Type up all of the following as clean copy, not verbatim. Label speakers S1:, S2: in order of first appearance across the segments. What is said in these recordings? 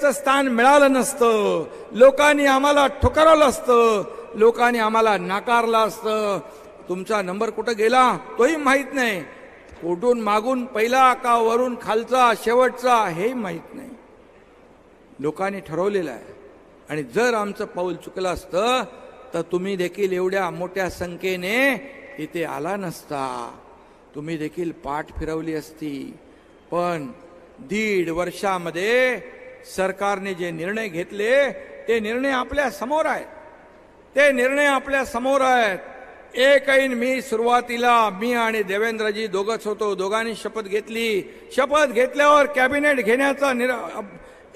S1: स्थान मिळालं नसतं, लोकांनी आम्हाला ठुकरवलं असतं, लोकांनी आम्हाला नाकारलं असतं. तुमचा नंबर कुठं गेला तोही माहित नाही, कुठून मागून पहिला का वरून खालचा शेवटचा हेही माहित नाही. लोकांनी ठरवलेलं आहे. आणि जर आमचं पाऊल चुकलं असतं तर तुम्ही देखील एवढ्या मोठ्या संख्येने इथे आला नसता, तुम्ही देखील पाठ फिरवली असती. पण 1.5 वर्षामध्ये सरकारने जे निर्णय घेतले ते निर्णय आपल्या समोर आहेत, ते निर्णय आपल्या समोर आहेत. एकही मी सुरुवातीला मी आणि देवेंद्रजी दोघंच होतो, दोघांनी शपथ घेतली. शपथ घेतल्यावर कॅबिनेट घेण्याचा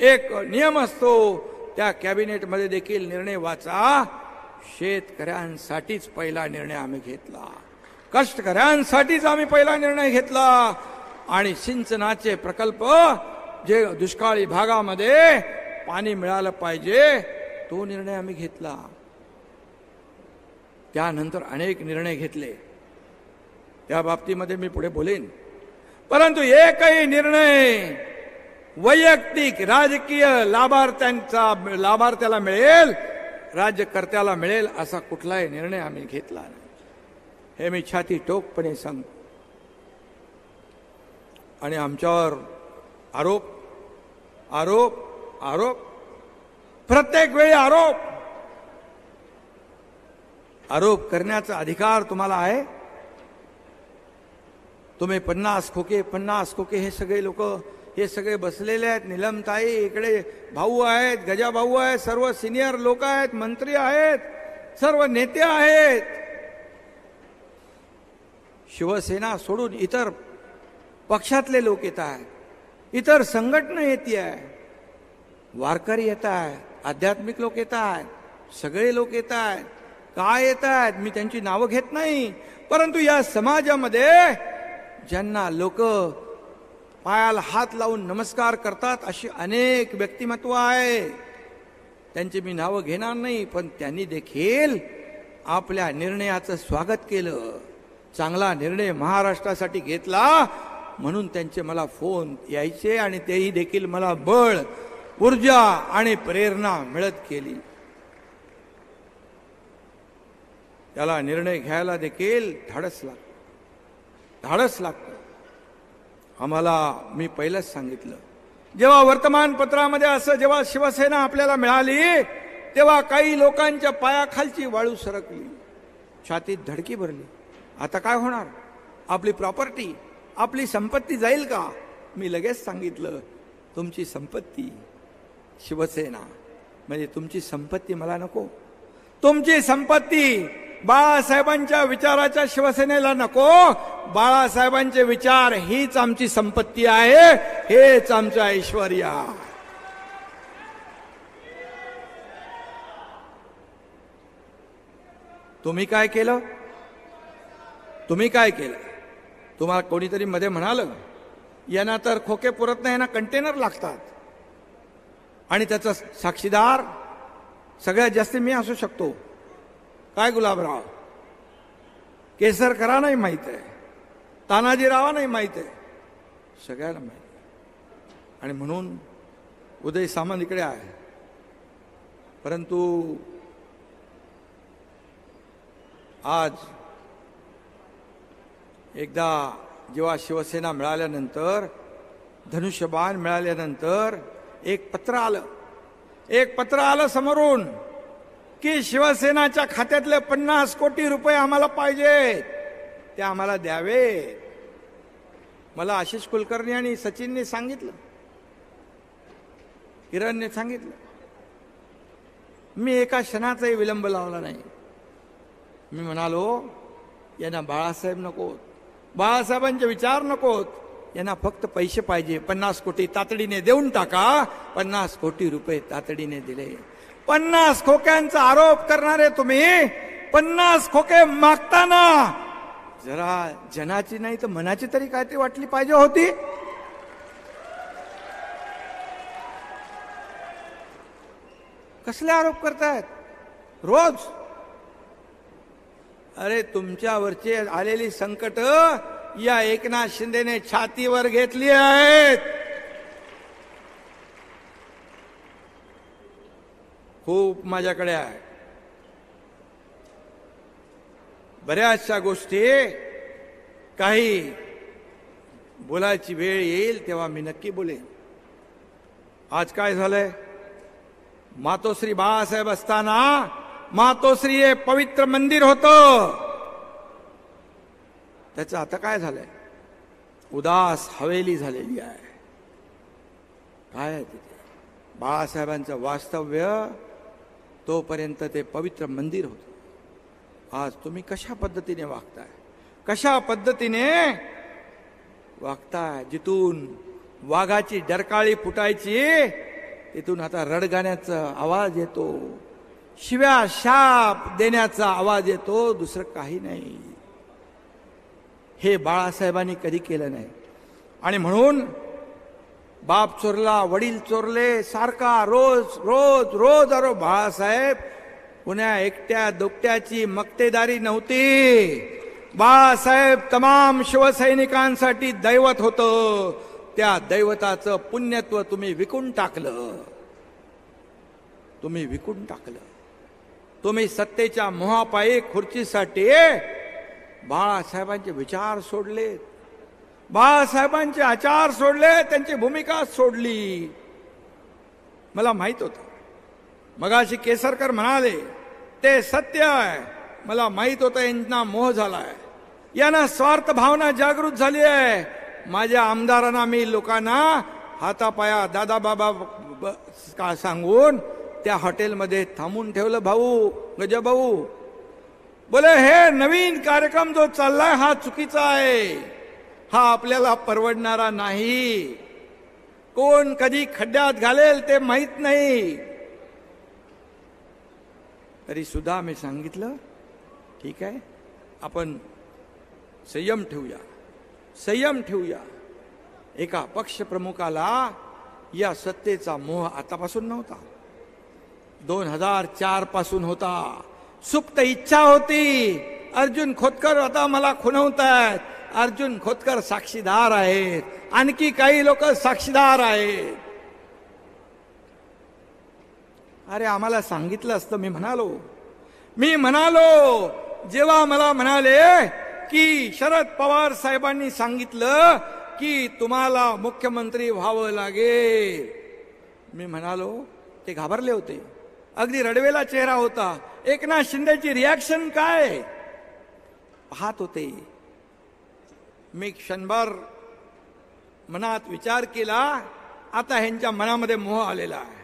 S1: एक नियम असतो, त्या कॅबिनेटमध्ये देखील निर्णय वाचा. शेतकऱ्यांसाठीच पहिला निर्णय आम्ही घेतला, कष्टकऱ्यांसाठीच आम्ही पहिला निर्णय घेतला. आणि सिंचनाचे प्रकल्प जे दुष्काळी भागामध्ये पाणी मिळालं पाहिजे तो निर्णय आम्ही घेतला. त्यानंतर अनेक निर्णय घेतले, त्या बाबतीमध्ये मी पुढे बोलेन. परंतु एकही निर्णय वैयक्तिक राजकीय लाभार्थ्याला मिळेल, राज्यकर्त्याला मिळेल असा कुठलाही निर्णय आम्ही घेतला नाही, हे मी छाती टोकपणे सांगतो. आणि आमच्यावर आरोप आरोप आरोप, प्रत्येक वेळी आरोप आरोप करण्याचा अधिकार तुम्हाला आहे. तुम्ही 50 खोके हे सगळे लोक, हे सगळे बसलेले आहेत. निलमताई इकडे, भाऊ आहेत, गजा भाऊ आहेत, सर्व सिनियर लोक आहेत, मंत्री आहेत, सर्व नेते आहेत. शिवसेना सोडून इतर पक्षातले लोक येत आहेत, इतर संघटना येते आहे, वारकरी येत आहेत, आध्यात्मिक लोक येत आहेत, सगळे लोक येत आहेत. काय येत आहेत मी त्यांची नावं घेत नाही, परंतु या समाजामध्ये ज्यांना लोक पायाला हात लावून नमस्कार करतात अशी अनेक व्यक्तिमत्व आहे, त्यांची मी नावं घेणार नाही. पण त्यांनी देखील आपल्या निर्णयाचं स्वागत केलं, चांगला निर्णय महाराष्ट्रासाठी घेतला म्हणून त्यांचे मला फोन यायचे आणि तेही देखील मला बळ, ऊर्जा आणि प्रेरणा मिळत गेली. त्याला निर्णय घ्यायला देखील धाडस लागतं. आम्हाला मी पहिलंच सांगितलं, जेव्हा वर्तमानपत्रामध्ये असं जेव्हा शिवसेना आपल्याला मिळाली तेव्हा काही लोकांच्या पायाखालची वाळू सरकली, छातीत धडकी भरली. आता काय होणार, आपली प्रॉपर्टी, आपली संपत्ती जाईल का? मी लगेच सांगितलं, तुमची संपत्ती शिवसेना म्हणजे तुमची संपत्ती मला नको, तुमची संपत्ती बाळासाहेबांच्या विचाराच्या शिवसेनेला नको. बाळासाहेबांचे विचार हीच आमची संपत्ती आहे, हेच आमचं ऐश्वर्य. तुम्ही काय केलं? तुम्हाला कोणीतरी मध्ये म्हणालं, यांना तर खोके पुरत नाही, यांना कंटेनर लागतात. आणि त्याचा साक्षीदार सगळ्यात जास्त मी असू शकतो. काय गुलाबराव, केसरकरांना नाही माहित आहे, तानाजीरावांना नाही माहित आहे, सगळ्यांना माहित आहे. आणि म्हणून उदय सामंत इकडे आहे. परंतु आज एकदा जेव्हा शिवसेना मिळाल्यानंतर, धनुष्यबाण मिळाल्यानंतर एक पत्र आलं समोरून की शिवसेनाच्या खात्यातले 50 कोटी रुपये आम्हाला पाहिजेत, ते आम्हाला द्यावे. मला आशिष कुलकर्णी आणि सचिनने सांगितलं, किरणने सांगितलं. मी एका क्षणाचाही विलंब लावला नाही. मी म्हणालो, यांना बाळासाहेब नकोत, बाळासाहेबांचे विचार नकोत, यांना फक्त पैसे पाहिजे. 50 कोटी तातडीने देऊन टाका. 50 कोटी रुपये तातडीने दिले. 50 खोक्यांचा आरोप करणारे तुम्ही 50 खोके मागताना जरा जनाची नाही तर मनाची तरी काय ते वाटली पाहिजे होती. कसले आरोप करतायत रोज? अरे तुमच्यावरचे आलेली संकट या एकनाथ शिंदेने छातीवर घेतली आहेत. खूप माझ्याकडे आहे. बऱ्याचशा गोष्टी काही बोलायची वेळ येईल तेव्हा मी नक्की बोलेन. आज काय झालंय? मातोश्री बाळासाहेब असताना मातोश्री हे पवित्र मंदिर होतं. त्याचं आता काय झालंय? उदास हवेली झालेली आहे. काय आहे तिथे? बाळासाहेबांचं वास्तव्य तोपर्यंत ते पवित्र मंदिर होतं. आज तुम्ही कशा पद्धतीने वागताय? कशा पद्धतीने वागताय? जिथून वाघाची डरकाळी फुटायची तिथून आता रडगाण्याचा आवाज येतो, शिव्या शाप देण्याचा आवाज येतो, दुसरं काही नाही. हे बाळासाहेबांनी कधी केलं नाही. आणि म्हणून बाप चोरला, वडील चोरले, सारखा रोज रोज रोज अरे बाळासाहेब पुण्या एकट्या दोकट्याची मक्तेदारी नव्हती. बाळासाहेब तमाम शिवसैनिकांसाठी दैवत होतं. त्या दैवताचं पुण्यत्व तुम्ही विकून टाकलं. तुम्ही विकून टाकलं. तुम्ही सत्तेच्या मोहापायी खुर्चीसाठी बाळासाहेबांचे विचार सोडले, बाळासाहेबांचे आचार सोडले, त्यांची भूमिका सोडली. मला माहित होतं. मगाशी केसरकर म्हणाले ते सत्य आहे. मला माहित होतं यांना मोह झालाय, यांना स्वार्थ भावना जागृत झाली आहे. माझ्या आमदारांना मी लोकांना हातापाया दादा बाबा का सांगून त्या हॉटेलमध्ये थांबून ठेवलं. भाऊ गजा भाऊ बोले हे नवीन कार्यक्रम जो चाललाय हा चुकीचा आहे, हा आपल्याला परवडणारा नाही. कोण कधी खड्ड्यात घालेल ते माहित नाही. तरी सुद्धा मी सांगितलं ठीक आहे, आपण संयम ठेवूया, संयम ठेवूया. एका पक्षप्रमुखाला या सत्तेचा मोह आतापासून नव्हता, 2004 पासून होता. सुप्त इच्छा होती. अर्जुन खोतकर आता मला खुणवतायत. अर्जुन खोतकर साक्षीदार आहेत, आणखी काही लोक साक्षीदार आहेत. अरे आम्हाला सांगितलं असतं. मी म्हणालो जेव्हा मला म्हणाले की शरद पवार साहेबांनी सांगितलं की तुम्हाला मुख्यमंत्री व्हावं लागेल, मी म्हणालो ते घाबरले होते. अगदी रडवेला चेहरा होता. एकनाथ शिंदेची रिॲक्शन काय पाहत होते. मी क्षणभर मनात विचार केला, आता ह्यांच्या मनामध्ये मोह आलेला आहे.